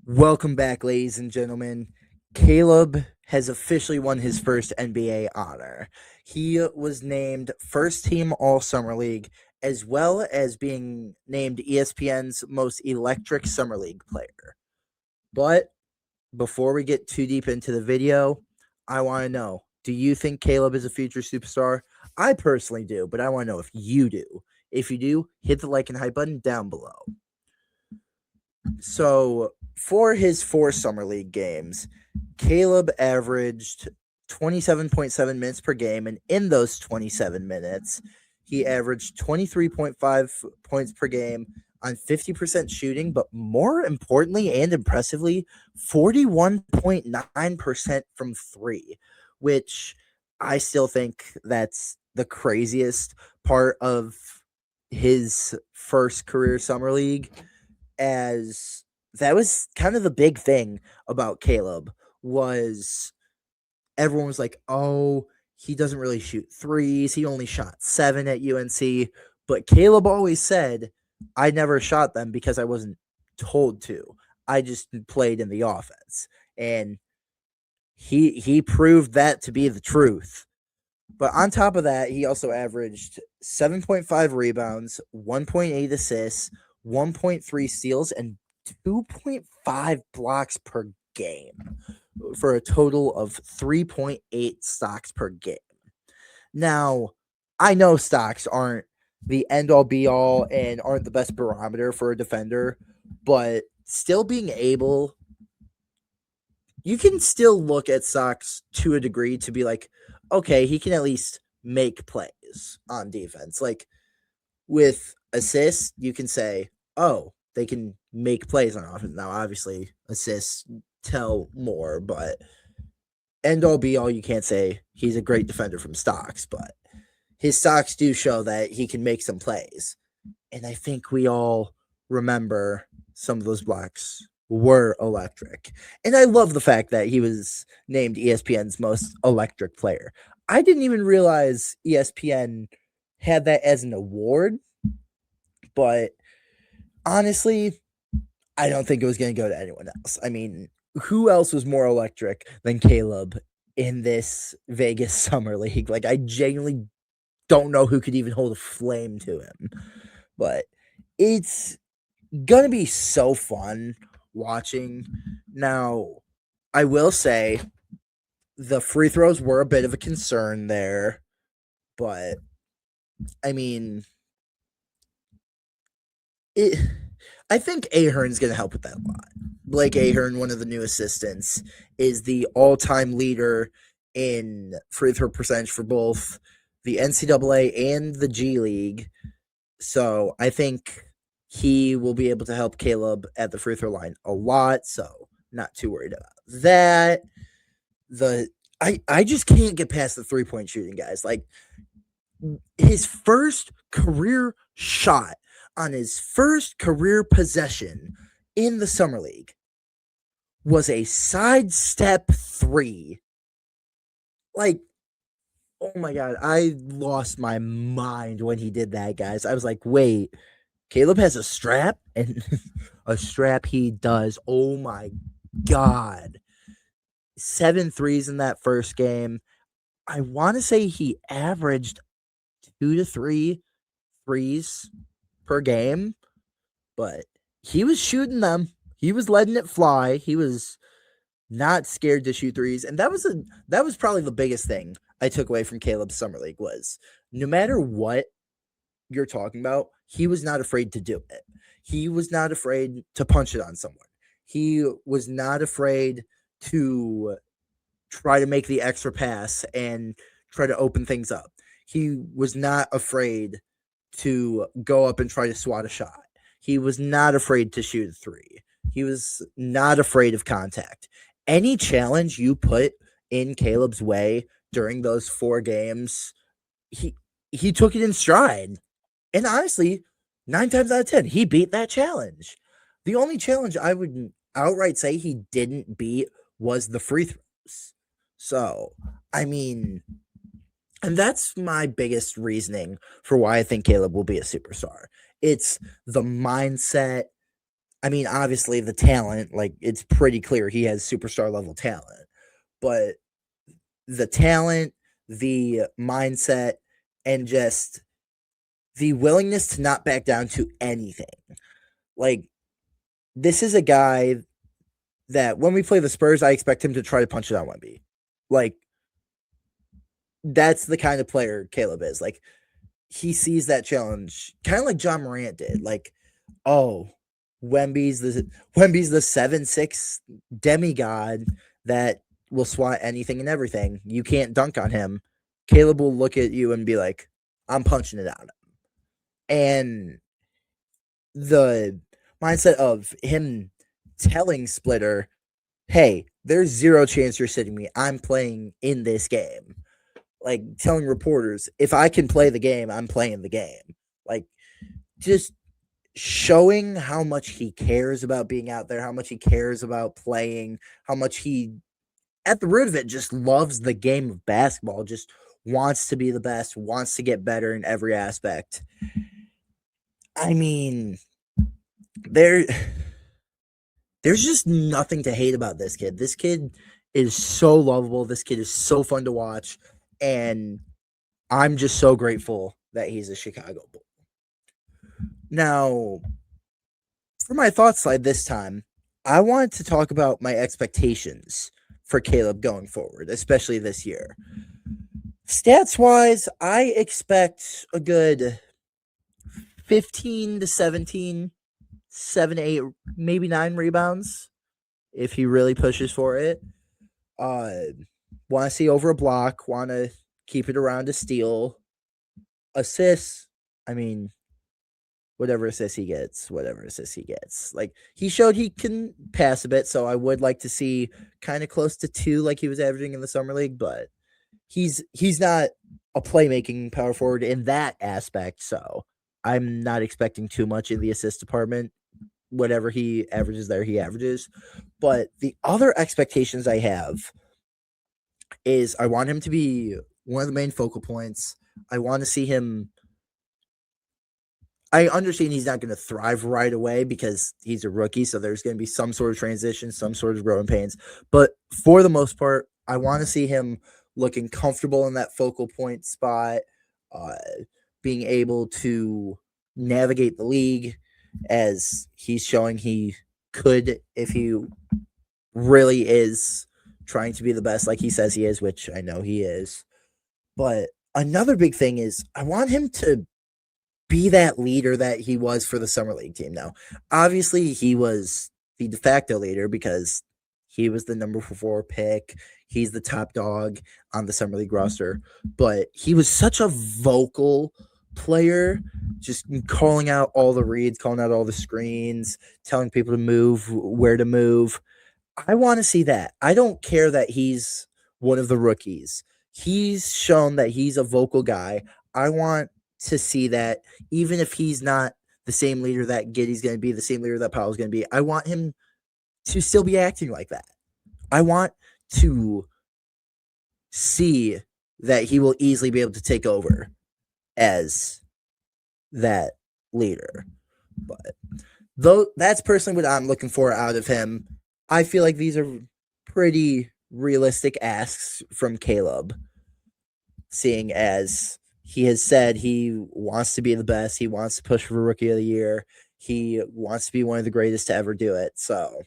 Welcome back, ladies and gentlemen. Caleb has officially won his first NBA honor. He was named first team All Summer League, as well as being named ESPN's most electric Summer League player. But before we get too deep into the video, I want to know, do you think Caleb is a future superstar? I personally do, but I want to know if you do. If you do, hit the like and hype button down below. So for his four summer league games, Caleb averaged 27.7 minutes per game, and in those 27 minutes, he averaged 23.5 points per game on 50% shooting, but more importantly and impressively, 41.9% from three, which I still think that's the craziest part of his first career summer league, as that was kind of the big thing about Caleb. Was everyone was like, "Oh, he doesn't really shoot threes. He only shot 7 at UNC." But Caleb always said, "I never shot them because I wasn't told to. I just played in the offense." And he proved that to be the truth. But on top of that, he also averaged 7.5 rebounds, 1.8 assists, 1.3 steals, and 2.5 blocks per game for a total of 3.8 stocks per game. Now, I know stocks aren't the end all be all and aren't the best barometer for a defender, but still being able, you can still look at stocks to a degree to be like, okay, he can at least make plays on defense. Like with assists, you can say, oh, they can make plays on offense. Now, obviously, assists tell more, but end all be all, you can't say he's a great defender from stocks, but his stocks do show that he can make some plays. And I think we all remember some of those blocks were electric. And I love the fact that he was named ESPN's most electric player. I didn't even realize ESPN had that as an award, but honestly, I don't think it was going to go to anyone else. I mean, who else was more electric than Caleb in this Vegas Summer League? Like, I genuinely don't know who could even hold a flame to him. But it's going to be so fun watching. Now, I will say the free throws were a bit of a concern there, but I mean, it. I think Ahern's going to help with that a lot. Blake Ahern, one of the new assistants, is the all-time leader in free throw percentage for both the NCAA and the G League. So I think he will be able to help Caleb at the free throw line a lot. So not too worried about that. I just can't get past the 3-point shooting, guys. Like his first career shot on his first career possession in the Summer League was a sidestep three. Like, oh my God, I lost my mind when he did that, guys. I was like, wait, Caleb has a strap? And a strap he does. Oh my God. 7 threes in that first game. I want to say he averaged 2 to 3 threes per game, but he was shooting them. He was letting it fly. He was not scared to shoot threes, and that was probably the biggest thing I took away from Caleb's summer league was no matter what you're talking about, he was not afraid to do it. He was not afraid to punch it on someone. He was not afraid to try to make the extra pass and try to open things up. He was not afraid to go up and try to swat a shot. He was not afraid to shoot a three. He was not afraid of contact. Any challenge you put in Caleb's way during those 4 games, he took it in stride. And honestly, 9 times out of 10, he beat that challenge. The only challenge I would outright say he didn't beat was the free throws. So, I mean, and that's my biggest reasoning for why I think Caleb will be a superstar. It's the mindset. I mean, obviously the talent, like it's pretty clear he has superstar level talent, but the talent, the mindset, and just the willingness to not back down to anything. Like, this is a guy that when we play the Spurs, I expect him to try to punch it on Wemby. Like, that's the kind of player Caleb is. Like, he sees that challenge, kind of like John Morant did. Like, oh, Wemby's the 7'6" demigod that will swat anything and everything. You can't dunk on him. Caleb will look at you and be like, I'm punching it out. And the mindset of him telling Splitter, hey, there's zero chance you're sitting me. I'm playing in this game. Like telling reporters, if I can play the game, I'm playing the game. Like just showing how much he cares about being out there, how much he cares about playing, how much he, at the root of it, just loves the game of basketball, just wants to be the best, wants to get better in every aspect. I mean, there there's just nothing to hate about this kid. This kid is so lovable. This kid is so fun to watch. And I'm just so grateful that he's a Chicago Bull. Now, for my thoughts slide this time, I wanted to talk about my expectations for Caleb going forward, especially this year. Stats wise, I expect a good 15 to 17, 7, 8, maybe 9 rebounds if he really pushes for it. Want to see over a block, want to keep it around a steal. Assists, I mean, whatever assists he gets. Like, he showed he can pass a bit, so I would like to see kind of close to 2 like he was averaging in the summer league, but he's not a playmaking power forward in that aspect, so I'm not expecting too much in the assist department. Whatever he averages there, he averages. But the other expectations I have is I want him to be one of the main focal points. I want to see him. I understand he's not going to thrive right away because he's a rookie, so there's going to be some sort of transition, some sort of growing pains. But for the most part, I want to see him looking comfortable in that focal point spot, uh, being able to navigate the league as he's showing he could if he really is trying to be the best like he says he is, which I know he is. But another big thing is I want him to be that leader that he was for the summer league team. Now, obviously, he was the de facto leader because he was the number 4 pick. He's the top dog on the summer league roster, but he was such a vocal player, just calling out all the reads, calling out all the screens, telling people to move, where to move. I want to see that. I don't care that he's one of the rookies. He's shown that he's a vocal guy. I want to see that even if he's not the same leader that Giddy's going to be, the same leader that Powell's going to be, I want him to still be acting like that. I want to see that he will easily be able to take over as that leader. But though that's personally what I'm looking for out of him, I feel like these are pretty realistic asks from Caleb, seeing as he has said he wants to be the best. He wants to push for Rookie of the Year. He wants to be one of the greatest to ever do it. So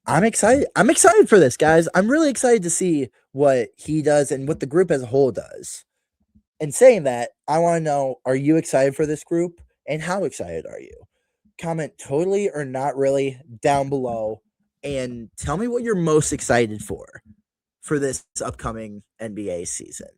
I'm excited. I'm excited for this, guys. I'm really excited to see what he does and what the group as a whole does. And saying that, I want to know, are you excited for this group? And how excited are you? Comment totally or not really down below. And tell me what you're most excited for this upcoming NBA season.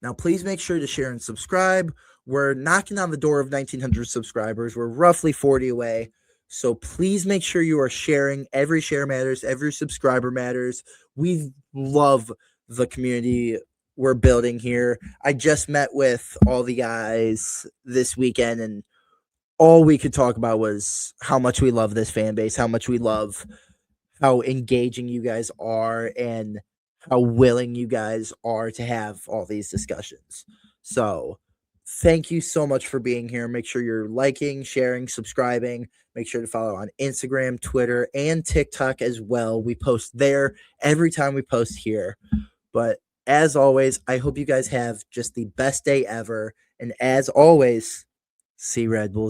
Now, please make sure to share and subscribe. We're knocking on the door of 1,900 subscribers. We're roughly 40 away. So please make sure you are sharing. Every share matters. Every subscriber matters. We love the community we're building here. I just met with all the guys this weekend, and all we could talk about was how much we love this fan base, how much we love how engaging you guys are, and how willing you guys are to have all these discussions. So Thank you so much for being here. Make sure you're liking, sharing, subscribing. Make sure to follow on Instagram, Twitter, and TikTok as well. We post there every time we post here. But as always, I hope you guys have just the best day ever. And as always, see Red Bulls.